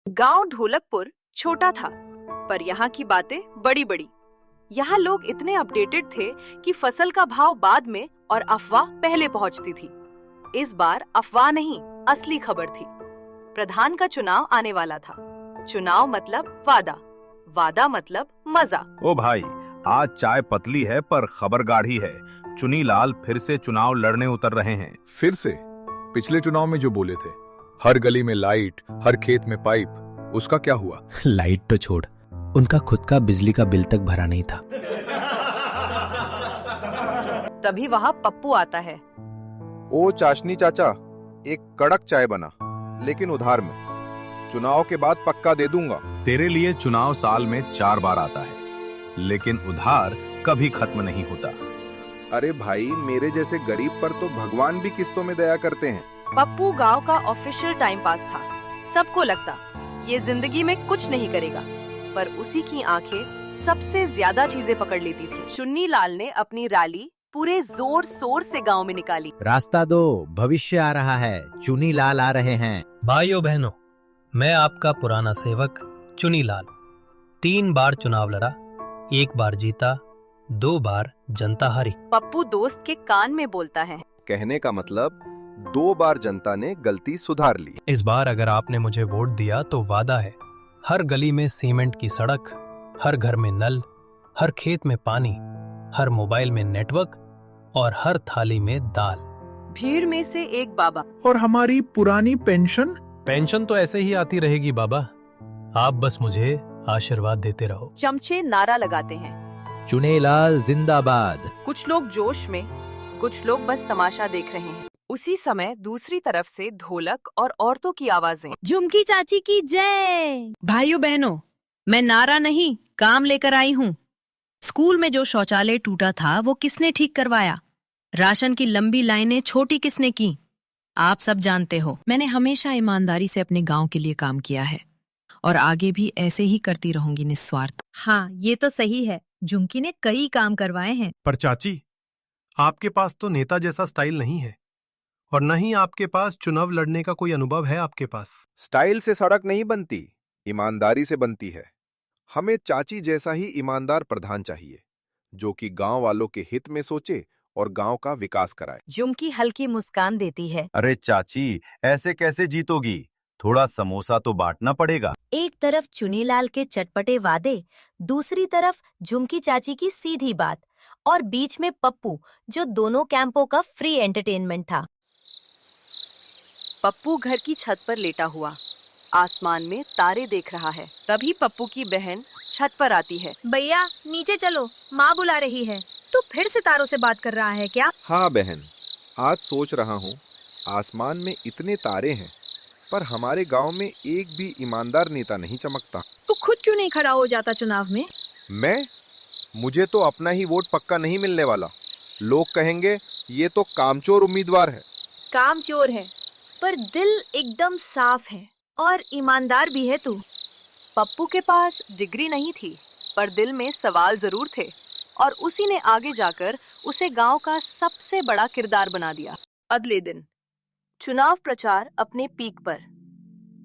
गांव ढोलकपुर छोटा था, पर यहाँ की बातें बड़ी बड़ी। यहाँ लोग इतने अपडेटेड थे कि फसल का भाव बाद में और अफवाह पहले पहुँचती थी। इस बार अफवाह नहीं, असली खबर थी। प्रधान का चुनाव आने वाला था। चुनाव मतलब वादा, वादा मतलब मजा। ओ भाई, आज चाय पतली है पर खबर गाढ़ी है। चुनीलाल फिर से चुनाव लड़ने उतर रहे हैं। फिर से? पिछले चुनाव में जो बोले थे, हर गली में लाइट, हर खेत में पाइप, उसका क्या हुआ? लाइट तो छोड़, उनका खुद का बिजली का बिल तक भरा नहीं था। तभी वहाँ पप्पू आता है। ओ चाशनी चाचा, एक कड़क चाय बना, लेकिन उधार में। चुनाव के बाद पक्का दे दूंगा। तेरे लिए चुनाव साल में 4 बार आता है, लेकिन उधार कभी खत्म नहीं होता। अरे भाई, मेरे जैसे गरीब पर तो भगवान भी किस्तों में दया करते हैं। पप्पू गांव का ऑफिशियल टाइम पास था। सबको लगता ये जिंदगी में कुछ नहीं करेगा, पर उसी की आंखें सबसे ज्यादा चीजें पकड़ लेती थी। चुन्नीलाल ने अपनी रैली पूरे जोर शोर से गांव में निकाली। रास्ता दो, भविष्य आ रहा है, चुनीलाल आ रहे हैं। भाइयों बहनों, मैं आपका पुराना सेवक चुनीलाल 3 बार चुनाव लड़ा, 1 बार जीता, 2 बार जनता हारी। पप्पू दोस्त के कान में बोलता है। कहने का मतलब 2 बार जनता ने गलती सुधार ली। इस बार अगर आपने मुझे वोट दिया तो वादा है, हर गली में सीमेंट की सड़क, हर घर में नल, हर खेत में पानी, हर मोबाइल में नेटवर्क और हर थाली में दाल। भीड़ में से एक बाबा। और हमारी पुरानी पेंशन? पेंशन तो ऐसे ही आती रहेगी बाबा, आप बस मुझे आशीर्वाद देते रहो। चमचे नारा लगाते हैं। चुनीलाल जिंदाबाद। कुछ लोग जोश में, कुछ लोग बस तमाशा देख रहे हैं। उसी समय दूसरी तरफ से ढोलक और औरतों की आवाजें। झुमकी चाची की जय। भाइयों बहनों, मैं नारा नहीं, काम लेकर आई हूँ। स्कूल में जो शौचालय टूटा था वो किसने ठीक करवाया? राशन की लंबी लाइनें छोटी किसने की? आप सब जानते हो। मैंने हमेशा ईमानदारी से अपने गांव के लिए काम किया है और आगे भी ऐसे ही करती रहूंगी निस्वार्थ। हाँ, ये तो सही है। झुमकी ने कई काम करवाए हैं। पर चाची, आपके पास तो नेता जैसा स्टाइल नहीं है, और न ही आपके पास चुनाव लड़ने का कोई अनुभव है आपके पास। स्टाइल से सड़क नहीं बनती, ईमानदारी से बनती है। हमें चाची जैसा ही ईमानदार प्रधान चाहिए, जो कि गांव वालों के हित में सोचे और गांव का विकास कराए। झुमकी हल्की मुस्कान देती है। अरे चाची, ऐसे कैसे जीतोगी? थोड़ा समोसा तो बांटना पड़ेगा। एक तरफ चुनीलाल के चटपटे वादे, दूसरी तरफ झुमकी चाची की सीधी बात, और बीच में पप्पू, जो दोनों कैंपों का फ्री एंटरटेनमेंट था। पप्पू घर की छत पर लेटा हुआ आसमान में तारे देख रहा है। तभी पप्पू की बहन छत पर आती है। भैया नीचे चलो, माँ बुला रही है। तू फिर सितारों से बात कर रहा है क्या? हाँ बहन, आज सोच रहा हूँ, आसमान में इतने तारे हैं, पर हमारे गांव में एक भी ईमानदार नेता नहीं चमकता। तू खुद क्यों नहीं खड़ा हो जाता चुनाव में? मुझे तो अपना ही वोट पक्का नहीं मिलने वाला। लोग कहेंगे ये तो कामचोर उम्मीदवार है। कामचोर है, पर दिल एकदम साफ है और ईमानदार भी है तू। पप्पू के पास डिग्री नहीं थी, पर दिल में सवाल जरूर थे, और उसी ने आगे जाकर उसे गांव का सबसे बड़ा किरदार बना दिया। अगले दिन चुनाव प्रचार अपने पीक पर।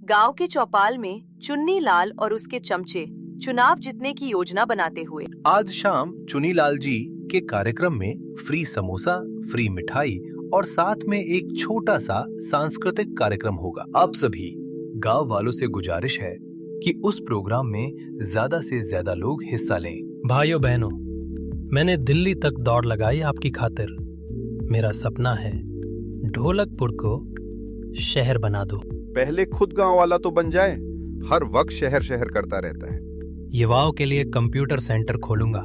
गांव के चौपाल में चुन्नीलाल और उसके चमचे चुनाव जीतने की योजना बनाते हुए। आज शाम चुनीलाल जी के कार्यक्रम में फ्री समोसा, फ्री मिठाई और साथ में एक छोटा सा सांस्कृतिक कार्यक्रम होगा। आप सभी गांव वालों से गुजारिश है कि उस प्रोग्राम में ज्यादा से ज्यादा लोग हिस्सा लें। भाइयों बहनों, मैंने दिल्ली तक दौड़ लगाई आपकी खातिर। मेरा सपना है ढोलकपुर को शहर बना दो। पहले खुद गांव वाला तो बन जाए, हर वक्त शहर शहर करता रहता है। युवाओं के लिए कंप्यूटर सेंटर खोलूंगा,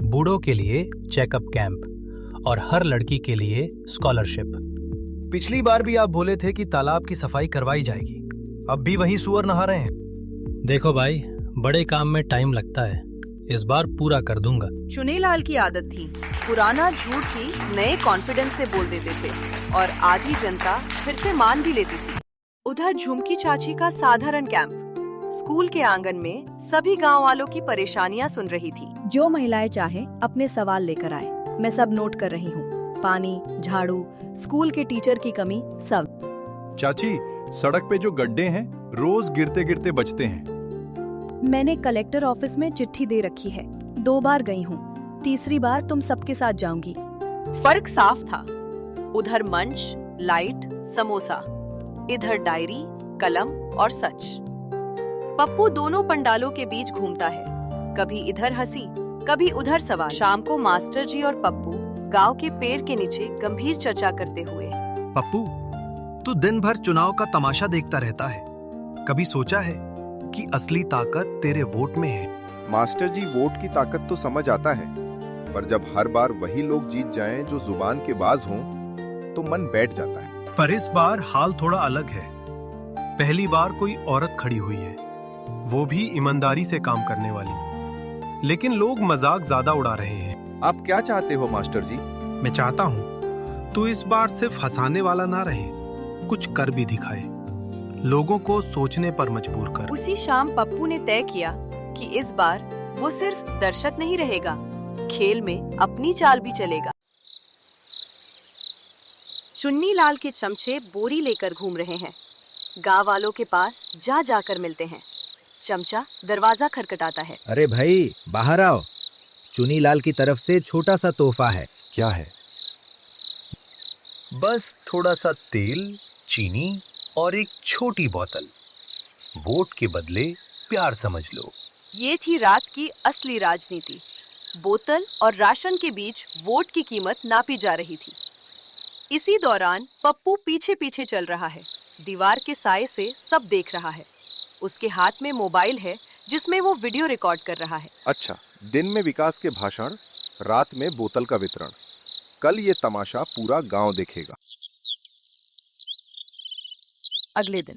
बूढ़ों के लिए चेकअप कैंप और हर लड़की के लिए स्कॉलरशिप। पिछली बार भी आप बोले थे कि तालाब की सफाई करवाई जाएगी, अब भी वही सुअर नहा रहे हैं। देखो भाई, बड़े काम में टाइम लगता है, इस बार पूरा कर दूंगा। चुनीलाल की आदत थी, पुराना झूठ ही नए कॉन्फिडेंस से बोल देते थे, और आधी जनता फिर से मान भी लेती थी। उधर झुमकी चाची का साधारण कैंप। स्कूल के आंगन में सभी गांव वालों की परेशानियां सुन रही थी। जो महिलाएं चाहे अपने सवाल लेकर आए, मैं सब नोट कर रही हूँ। पानी, झाड़ू, स्कूल के टीचर की कमी, सब। चाची, सड़क पे जो गड्ढे हैं रोज गिरते गिरते बचते हैं। मैंने कलेक्टर ऑफिस में चिट्ठी दे रखी है। 2 बार गई हूँ, तीसरी बार तुम सबके साथ जाऊंगी। फर्क साफ था। उधर मंच, लाइट, समोसा, इधर डायरी, कलम और सच। पप्पू दोनों पंडालों के बीच घूमता है, कभी इधर हंसी, कभी उधर सवाल। शाम को मास्टर जी और पप्पू गांव के पेड़ के नीचे गंभीर चर्चा करते हुए। पप्पू, तू दिन भर चुनाव का तमाशा देखता रहता है, कभी सोचा है कि असली ताकत तेरे वोट में है? मास्टर जी, वोट की ताकत तो समझ आता है, पर जब हर बार वही लोग जीत जाएं जो जुबान के बाज हों, तो मन बैठ जाता है। पर इस बार हाल थोड़ा अलग है। पहली बार कोई औरत खड़ी हुई है, वो भी ईमानदारी से काम करने वाली। लेकिन लोग मजाक ज्यादा उड़ा रहे हैं। आप क्या चाहते हो मास्टर जी? मैं चाहता हूँ तू इस बार सिर्फ हंसाने वाला ना रहे, कुछ कर भी दिखाए, लोगों को सोचने पर मजबूर कर। उसी शाम पप्पू ने तय किया कि इस बार वो सिर्फ दर्शक नहीं रहेगा, खेल में अपनी चाल भी चलेगा। चुन्नी लाल के चमचे बोरी लेकर घूम रहे हैं। गांव वालों के पास जा जाकर मिलते हैं। चमचा दरवाजा खटखटाता है। अरे भाई, बाहर आओ, चुनी लाल की तरफ से छोटा सा तोहफा है। क्या है? बस थोड़ा सा तेल, चीनी और एक छोटी बोतल। वोट के बदले प्यार समझ लो। ये थी रात की असली राजनीति। बोतल और राशन के बीच वोट की कीमत नापी जा रही थी। इसी दौरान पप्पू पीछे पीछे चल रहा है। दीवार के साए से सब देख रहा है। उसके हाथ में मोबाइल है जिसमें वो वीडियो रिकॉर्ड कर रहा है। अच्छा, दिन में विकास के भाषण, रात में बोतल का वितरण। कल ये तमाशा पूरा गांव देखेगा। अगले दिन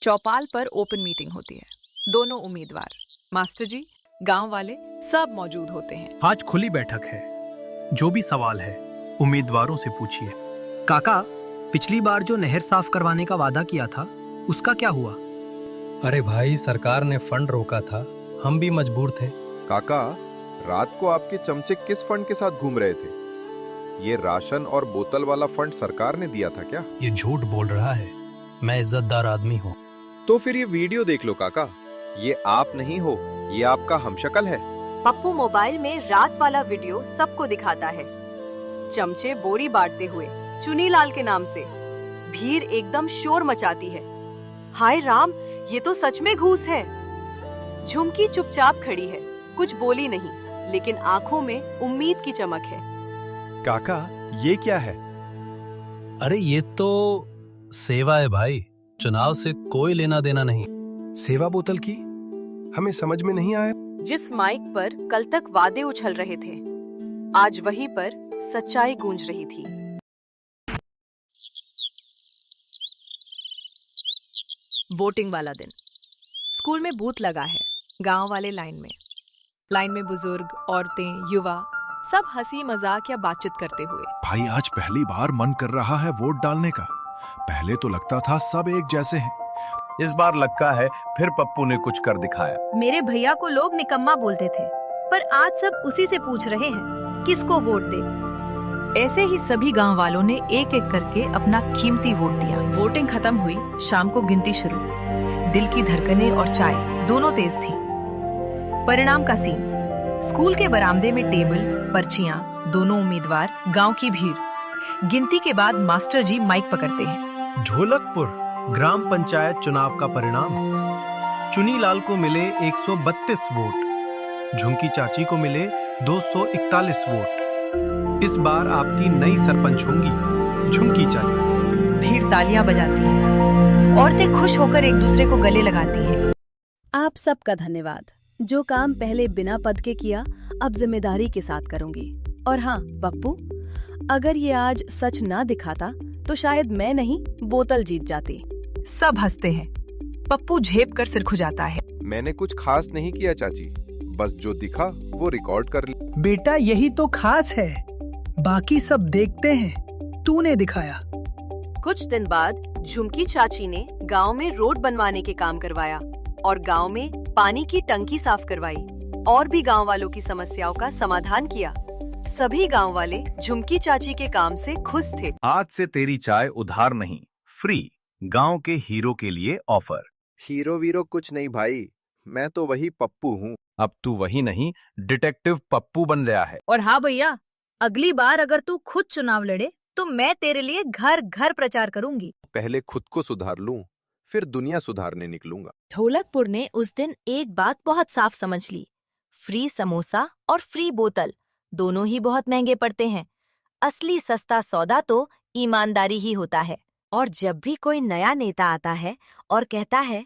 चौपाल पर ओपन मीटिंग होती है। दोनों उम्मीदवार, मास्टर जी, गांव वाले सब मौजूद होते हैं। आज खुली बैठक है। जो भी सवाल है उम्मीदवारों से पूछिए। काका, पिछली बार जो नहर साफ करवाने का वादा किया था, उसका क्या हुआ? अरे भाई, सरकार ने फंड रोका था, हम भी मजबूर थे। काका, रात को आपके चमचे किस फंड के साथ घूम रहे थे? ये राशन और बोतल वाला फंड सरकार ने दिया था क्या? ये झूठ बोल रहा है। मैं इज्जतदार आदमी हूँ। तो फिर ये वीडियो देख लो काका, ये आप नहीं हो, ये आपका हमशक्ल है। पप्पू मोबाइल में रात वाला वीडियो सबको दिखाता है। चमचे बोरी बांटते हुए चुनी लाल के नाम से। भीड़ एकदम शोर मचाती है। हाय राम, ये तो सच में घूस है। झुमकी चुपचाप खड़ी है, कुछ बोली नहीं, लेकिन आंखों में उम्मीद की चमक है। काका, ये क्या है? अरे ये तो सेवा है भाई, चुनाव से कोई लेना देना नहीं। सेवा बोतल की? हमें समझ में नहीं आया। जिस माइक पर कल तक वादे उछल रहे थे, आज वहीं पर सच्चाई गूंज रही थी। वोटिंग वाला दिन। स्कूल में बूथ लगा है। गांव वाले लाइन में बुजुर्ग, औरतें, युवा सब हंसी मजाक या बातचीत करते हुए। भाई, आज पहली बार मन कर रहा है वोट डालने का। पहले तो लगता था सब एक जैसे हैं। इस बार लगता है फिर पप्पू ने कुछ कर दिखाया। मेरे भैया को लोग निकम्मा बोलते थे, पर आज सब उसी से पूछ रहे हैं किसको वोट दे। ऐसे ही सभी गांव वालों ने एक एक करके अपना कीमती वोट दिया। वोटिंग खत्म हुई, शाम को गिनती शुरू। दिल की धड़कनें और चाय दोनों तेज थी। परिणाम का सीन। स्कूल के बरामदे में टेबल, पर्चियां, दोनों उम्मीदवार, गांव की भीड़। गिनती के बाद मास्टर जी माइक पकड़ते हैं। ढोलकपुर ग्राम पंचायत चुनाव का परिणाम। चुनी लाल को मिले 132 वोट, झुमकी चाची को मिले 241 वोट। इस बार आपकी नई सरपंच होंगी झुमकी चाची। भीड़ तालियां बजाती है। औरतें खुश होकर एक दूसरे को गले लगाती हैं। आप सबका धन्यवाद। जो काम पहले बिना पद के किया, अब जिम्मेदारी के साथ करूंगी। और हाँ पप्पू, अगर ये आज सच ना दिखाता तो शायद मैं नहीं, बोतल जीत जाती। सब हंसते हैं। पप्पू झेप कर सिर खुजाता है। मैंने कुछ खास नहीं किया चाची, बस जो दिखा वो रिकॉर्ड कर लिया। बेटा, यही तो खास है, बाकी सब देखते हैं, तूने दिखाया। कुछ दिन बाद झुमकी चाची ने गांव में रोड बनवाने के काम करवाया और गांव में पानी की टंकी साफ करवाई और भी गांव वालों की समस्याओं का समाधान किया। सभी गांव वाले झुमकी चाची के काम से खुश थे। आज से तेरी चाय उधार नहीं, फ्री। गांव के हीरो के लिए ऑफर। हीरो वीरो कुछ नहीं भाई, मैं तो वही पप्पू हूँ। अब तू वही नहीं, डिटेक्टिव पप्पू बन गया है। और हाँ भैया, अगली बार अगर तू खुद चुनाव लड़े तो मैं तेरे लिए घर घर प्रचार करूंगी। पहले खुद को सुधार लूं, फिर दुनिया सुधारने निकलूंगा। ढोलकपुर ने उस दिन एक बात बहुत साफ समझ ली, फ्री समोसा और फ्री बोतल दोनों ही बहुत महंगे पड़ते हैं। असली सस्ता सौदा तो ईमानदारी ही होता है। और जब भी कोई नया नेता आता है और कहता है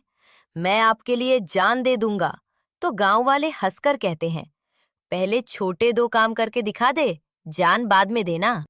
मैं आपके लिए जान दे दूंगा, तो गांव वाले हंसकर कहते हैं, पहले छोटे 2 काम करके दिखा दे, जान बाद में देना।